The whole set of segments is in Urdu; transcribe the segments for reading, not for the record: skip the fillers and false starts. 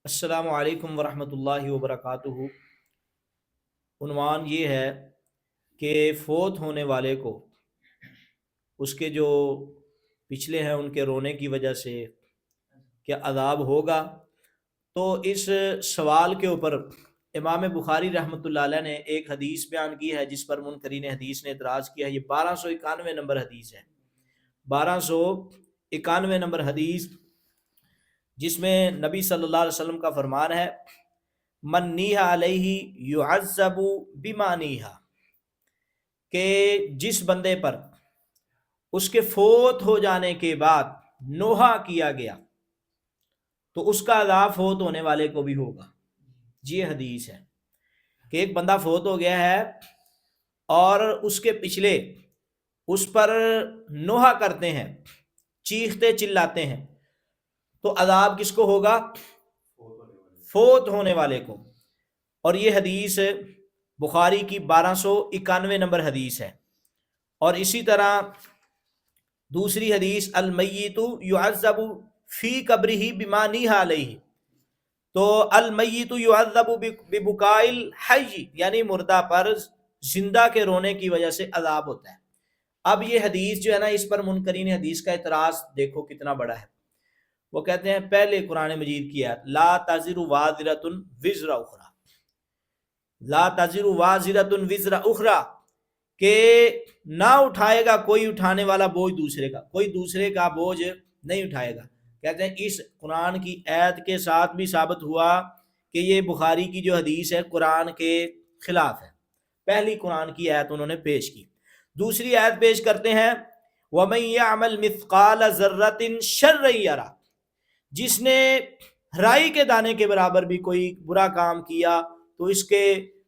السلام علیکم ورحمۃ اللہ وبرکاتہ۔ عنوان یہ ہے کہ فوت ہونے والے کو اس کے جو پچھلے ہیں ان کے رونے کی وجہ سے کیا عذاب ہوگا؟ تو اس سوال کے اوپر امام بخاری رحمۃ اللہ علیہ نے ایک حدیث بیان کی ہے جس پر منکرین حدیث نے اعتراض کیا ہے۔ یہ 1291 نمبر حدیث ہے، 1291 نمبر حدیث، جس میں نبی صلی اللہ علیہ وسلم کا فرمان ہے من نیہا علیہ یعذب بما نیہا، کہ جس بندے پر اس کے فوت ہو جانے کے بعد نوحہ کیا گیا تو اس کا عذاب فوت ہونے والے کو بھی ہوگا۔ یہ حدیث ہے کہ ایک بندہ فوت ہو گیا ہے اور اس کے پچھلے اس پر نوحہ کرتے ہیں، چیختے چلاتے ہیں، تو عذاب کس کو ہوگا؟ فوت ہونے والے کو۔ اور یہ حدیث بخاری کی 1291 نمبر حدیث ہے۔ اور اسی طرح دوسری حدیث المیت یعذب فی قبرہ بما نیہا علیہ، تو المیت یعذب ببکاء الحی، یعنی مردہ پر زندہ کے رونے کی وجہ سے عذاب ہوتا ہے۔ اب یہ حدیث جو ہے نا، اس پر منکرین حدیث کا اعتراض دیکھو کتنا بڑا ہے۔ وہ کہتے ہیں پہلے قرآن مجید کی آیت لا تزر وازرۃ وزر اخری، لا تزر وازرۃ وزر اخری، کہ نہ اٹھائے گا کوئی اٹھانے والا بوجھ دوسرے کا، کوئی دوسرے کا بوجھ نہیں اٹھائے گا۔ کہتے ہیں اس قرآن کی آیت کے ساتھ بھی ثابت ہوا کہ یہ بخاری کی جو حدیث ہے قرآن کے خلاف ہے۔ پہلی قرآن کی آیت انہوں نے پیش کی، دوسری آیت پیش کرتے ہیں وَمَن يَعْمَلْ مِثْقَالَ ذَرَّةٍ شَرًّا يَرَهُ، جس نے رائی کے دانے کے برابر بھی کوئی برا کام کیا تو اس کے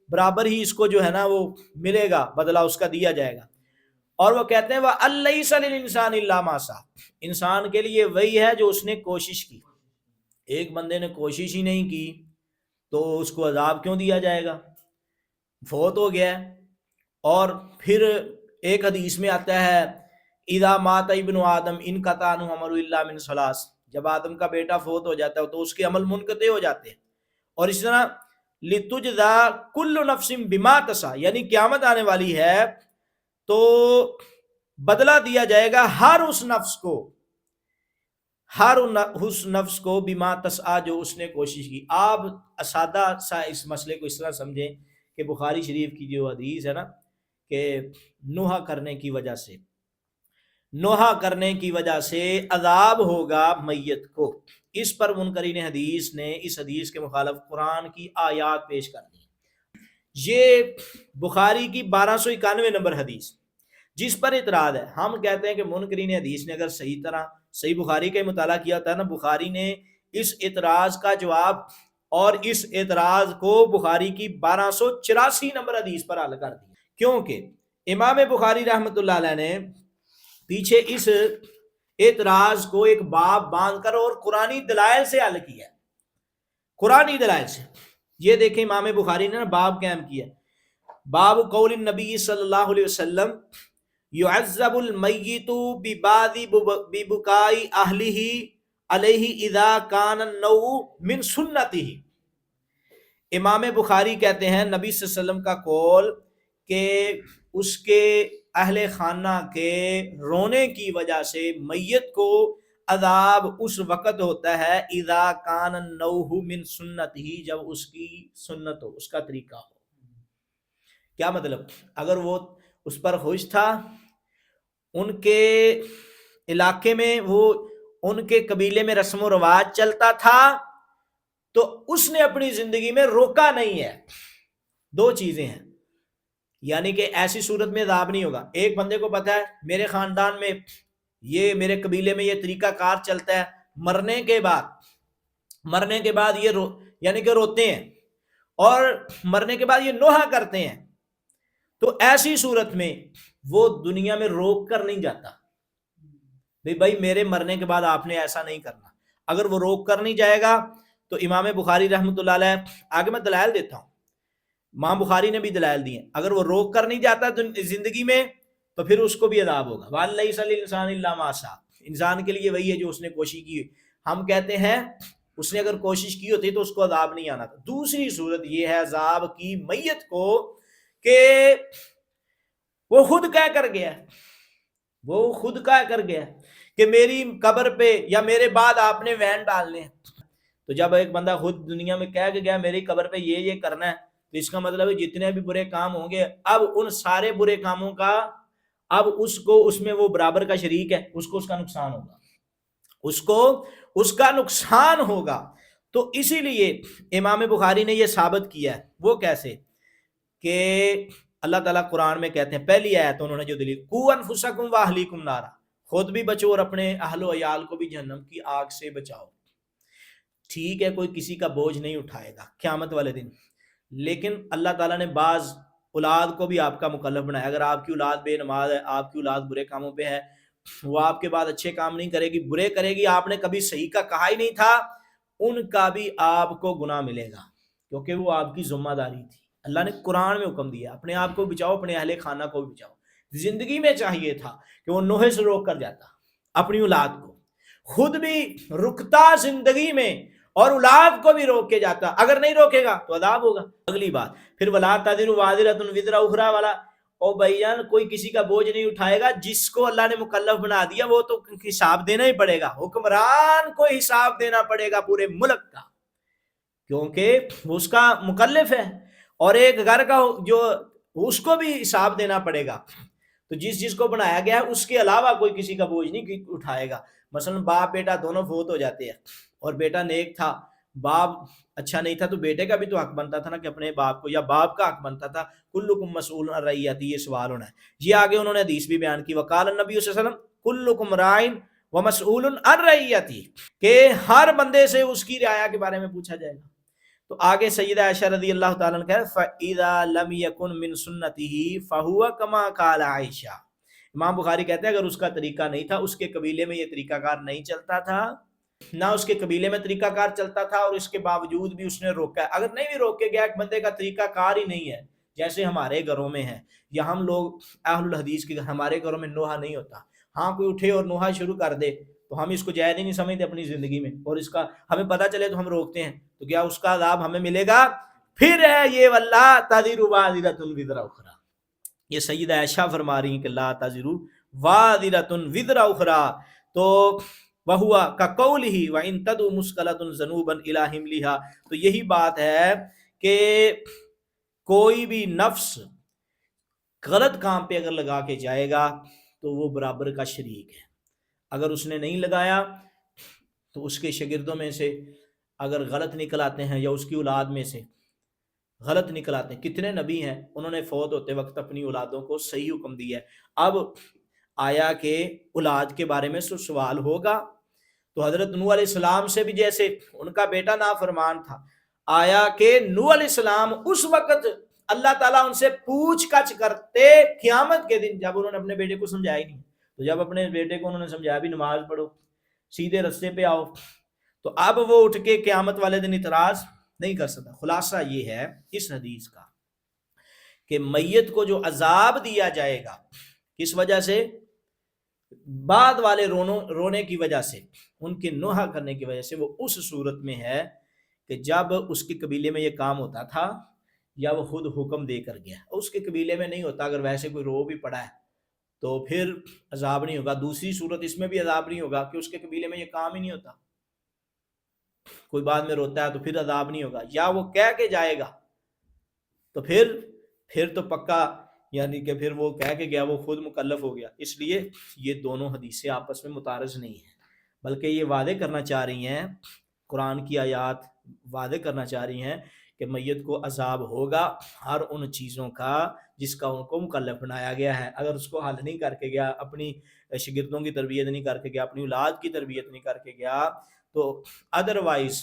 برابر ہی اس کو جو ہے نا وہ ملے گا، بدلہ اس کا دیا جائے گا۔ اور وہ کہتے ہیں وَأَن لَّيْسَ لِلْإِنسَانِ إِلَّا مَا سَعَىٰ، انسان کے لیے وہی ہے جو اس نے کوشش کی۔ ایک بندے نے کوشش ہی نہیں کی تو اس کو عذاب کیوں دیا جائے گا؟ فوت ہو گیا ہے۔ اور پھر ایک حدیث میں آتا ہے اذا مات ابن آدم انقطع عنہ عمل الا من ثلاث، جب آدم کا بیٹا فوت ہو جاتا ہے تو اس کے عمل منقطع ہو جاتے ہیں۔ اور اس طرح لتجزا کل نفس بما تسعی، یعنی قیامت آنے والی ہے تو بدلہ دیا جائے گا ہر اس نفس کو، ہر اس نفس کو بما تسعی، جو اس نے کوشش کی۔ آپ سادہ سا اس مسئلے کو اس طرح سمجھیں کہ بخاری شریف کی جو حدیث ہے نا کہ نوحہ کرنے کی وجہ سے، نوحہ کرنے کی وجہ سے عذاب ہوگا میت کو، اس پر منکرین حدیث نے اس حدیث کے مخالف قرآن کی آیات پیش کر دی۔ یہ بخاری کی 1291 نمبر حدیث جس پر اعتراض ہے، ہم کہتے ہیں کہ منکرین حدیث نے اگر صحیح طرح صحیح بخاری کا مطالعہ کیا ہوتا ہے نا، بخاری نے اس اعتراض کا جواب اور اس اعتراض کو بخاری کی 1284 نمبر حدیث پر حل کر دیا، کیونکہ امام بخاری رحمۃ اللہ علیہ نے پیچھے اس اعتراض کو ایک باب باندھ کر اور قرآنی دلائل سے حل کیا، قرآنی دلائل سے۔ یہ دیکھیں امام بخاری نے باب قائم کیا، باب قول النبی صلی اللہ علیہ وسلم یعذب المیت ببعض ببکاء اہلہ علیہ اذا کان النوء من سنتہ۔ امام بخاری کہتے ہیں نبی صلی اللہ علیہ وسلم کا قول کہ اس کے اہل خانہ کے رونے کی وجہ سے میت کو عذاب اس وقت ہوتا ہے اذا کان النوح من سنتہ، جب اس کی سنت ہو، اس کا طریقہ ہو۔ کیا مطلب؟ اگر وہ اس پر خوش تھا، ان کے علاقے میں وہ ان کے قبیلے میں رسم و رواج چلتا تھا تو اس نے اپنی زندگی میں روکا نہیں ہے۔ دو چیزیں ہیں، یعنی کہ ایسی صورت میں عذاب نہیں ہوگا۔ ایک بندے کو پتا ہے میرے خاندان میں یہ، میرے قبیلے میں یہ طریقہ کار چلتا ہے، مرنے کے بعد یہ یعنی کہ روتے ہیں اور مرنے کے بعد یہ نوحہ کرتے ہیں، تو ایسی صورت میں وہ دنیا میں روک کر نہیں جاتا بھائی میرے مرنے کے بعد آپ نے ایسا نہیں کرنا۔ اگر وہ روک کر نہیں جائے گا تو امام بخاری رحمۃ اللہ علیہ، آگے میں دلائل دیتا ہوں، امام بخاری نے بھی دلائل دی ہیں، اگر وہ روک کر نہیں جاتا زندگی میں تو پھر اس کو بھی عذاب ہوگا۔ وَأَن لَّيْسَ لِلْإِنسَانِ إِلَّا مَا سَعَىٰ، انسان کے لیے وہی ہے جو اس نے کوشش کی۔ ہم کہتے ہیں اس نے اگر کوشش کی ہوتی تو اس کو عذاب نہیں آنا تھا۔ دوسری صورت یہ ہے عذاب کی میت کو کہ وہ خود کہہ کر گیا، وہ خود کہہ کر گیا کہ میری قبر پہ یا میرے بعد آپ نے وین ڈالنے ہیں۔ تو جب ایک بندہ خود دنیا میں کہہ کے گیا میری قبر پہ یہ کرنا ہے، تو اس کا مطلب ہے جتنے بھی برے کام ہوں گے اب ان سارے برے کاموں کا اب اس کو اس میں وہ برابر کا شریک ہے، اس کو اس کا نقصان ہوگا، اس کو اس کا نقصان ہوگا۔ تو اسی لیے امام بخاری نے یہ ثابت کیا ہے۔ وہ کیسے کہ اللہ تعالیٰ قرآن میں کہتے ہیں، پہلی آیت انہوں نے جو دلیل، قوا انفسکم واہلیکم نارا، خود بھی بچو اور اپنے اہل و عیال کو بھی جہنم کی آگ سے بچاؤ۔ ٹھیک ہے، کوئی کسی کا بوجھ نہیں اٹھائے گا قیامت والے دن، لیکن اللہ تعالیٰ نے بعض اولاد کو بھی آپ کا مکلف بنایا۔ اگر آپ کی اولاد بے نماز ہے، آپ کی اولاد برے کاموں پہ ہے، وہ آپ کے بعد اچھے کام نہیں کرے گی، برے کرے گی، آپ نے کبھی صحیح کا کہا ہی نہیں تھا، ان کا بھی آپ کو گناہ ملے گا، کیونکہ وہ آپ کی ذمہ داری تھی۔ اللہ نے قرآن میں حکم دیا اپنے آپ کو بچاؤ، اپنے اہل خانہ کو بھی بچاؤ۔ زندگی میں چاہیے تھا کہ وہ نوح سے روک کر جاتا اپنی اولاد کو، خود بھی رکتا زندگی میں اور اولاد کو بھی روک کے جاتا، اگر نہیں روکے گا تو عذاب ہوگا۔ اگلی بات پھر ولا تزر وازرۃ وزر اخری والا، او بھائیان کوئی کسی کا بوجھ نہیں اٹھائے گا، جس کو اللہ نے مکلف بنا دیا وہ تو حساب دینا ہی پڑے گا، حکمران کو حساب دینا پڑے گا پورے ملک کا، کیونکہ وہ اس کا مکلف ہے، اور ایک گھر کا جو اس کو بھی حساب دینا پڑے گا۔ تو جس کو بنایا گیا ہے اس کے علاوہ کوئی کسی کا بوجھ نہیں اٹھائے گا۔ مثلا باپ بیٹا دونوں فوت ہو جاتے ہیں اور بیٹا نیک تھا، باپ اچھا نہیں تھا، تو بیٹے کا بھی تو حق بنتا تھا نا کہ اپنے باپ کو، یا باپ کا حق بنتا تھا کلکم مسئول عن رعیتہ، یہ سوال ہونا ہے۔ یہ آگے انہوں نے حدیث بھی بیان کی، وقال النبی صلی اللہ علیہ وسلم کلکم راعٍ ومسئول عن رعیتہ، کہ ہر بندے سے اس کی رعایا کے بارے میں پوچھا جائے گا۔ تو آگے سیدہ عائشہ رضی اللہ تعالیٰ عنہ کہا فَإِذَا لَمْ يَكُنْ مِنْ سُنَّتِهِ فَهُوَ كَمَا قَالَ عائشہ۔ امام بخاری کہتے ہیں اگر اس کا طریقہ نہیں تھا، اس کے قبیلے میں یہ طریقہ کار نہیں چلتا تھا، نہ اس کے قبیلے میں طریقہ کار چلتا تھا، اور اس کے باوجود بھی اس نے روکا ہے۔ اگر نہیں بھی روکے گیا، ایک بندے کا طریقہ کار ہی نہیں ہے، جیسے ہمارے گھروں میں ہے، یا ہم لوگ اہل الحدیث کے ہمارے گھروں میں نوحہ نہیں ہوتا، ہاں کوئی اٹھے اور نوحہ شروع کر دے تو ہم اس کو جائز ہی نہیں سمجھتے اپنی زندگی میں، اور اس کا ہمیں پتہ چلے تو ہم روکتے ہیں، تو کیا اس کا عذاب ہمیں ملے گا؟ پھر ہے یہ واللہ تزر وازرۃ وزر اخری، یہ سیدہ عائشہ فرما رہی ہیں کہ لا تزر وازرۃ وزر اخری، تو وہوا کقولہ وان تدع مثقلۃ ذنوبا الی حملها، تو یہی بات ہے کہ کوئی بھی نفس غلط کام پہ اگر لگا کے جائے گا تو وہ برابر کا شریک ہے، اگر اس نے نہیں لگایا تو اس کے شاگردوں میں سے اگر غلط نکل آتے ہیں، یا اس کی اولاد میں سے غلط نکل آتے ہیں، کتنے نبی ہیں انہوں نے فوت ہوتے وقت اپنی اولادوں کو صحیح حکم دیا ہے۔ اب آیا کہ اولاد کے بارے میں سوال ہوگا، تو حضرت نوح علیہ السلام سے بھی جیسے ان کا بیٹا نافرمان تھا، آیا کہ نوح علیہ السلام اس وقت اللہ تعالیٰ ان سے پوچھ گچھ کرتے قیامت کے دن، جب انہوں نے اپنے بیٹے کو سمجھایا ہی نہیں، تو جب اپنے بیٹے کو انہوں نے سمجھایا بھی نماز پڑھو، سیدھے رستے پہ آؤ، تو اب وہ اٹھ کے قیامت والے دن اعتراض نہیں کر سکتا۔ خلاصہ یہ ہے اس حدیث کا کہ میت کو جو عذاب دیا جائے گا کس وجہ سے؟ بعد والے رونے کی وجہ سے، ان کے نوحہ کرنے کی وجہ سے، وہ اس صورت میں ہے کہ جب اس کے قبیلے میں یہ کام ہوتا تھا یا وہ خود حکم دے کر گیا، اس کے قبیلے میں نہیں ہوتا، اگر ویسے کوئی رو بھی پڑا ہے تو پھر عذاب نہیں ہوگا۔ دوسری صورت اس میں بھی عذاب نہیں ہوگا کہ اس کے قبیلے میں یہ کام ہی نہیں ہوتا، کوئی بعد میں روتا ہے تو پھر عذاب نہیں ہوگا، یا وہ کہہ کے جائے گا تو پھر تو پکا، یعنی کہ پھر وہ کہہ کے گیا وہ خود مکلف ہو گیا۔ اس لیے یہ دونوں حدیثیں آپس میں متعارض نہیں ہیں، بلکہ یہ واضح کرنا چاہ رہی ہیں، قرآن کی آیات واضح کرنا چاہ رہی ہیں کہ میت کو عذاب ہوگا ہر ان چیزوں کا جس کا ان کو مکلف بنایا گیا ہے۔ اگر اس کو حل نہیں کر کے گیا، اپنی شاگردوں کی تربیت نہیں کر کے گیا، اپنی اولاد کی تربیت نہیں کر کے گیا، تو ادروائز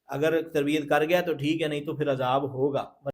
اگر تربیت کر گیا تو ٹھیک ہے، نہیں تو پھر عذاب ہوگا۔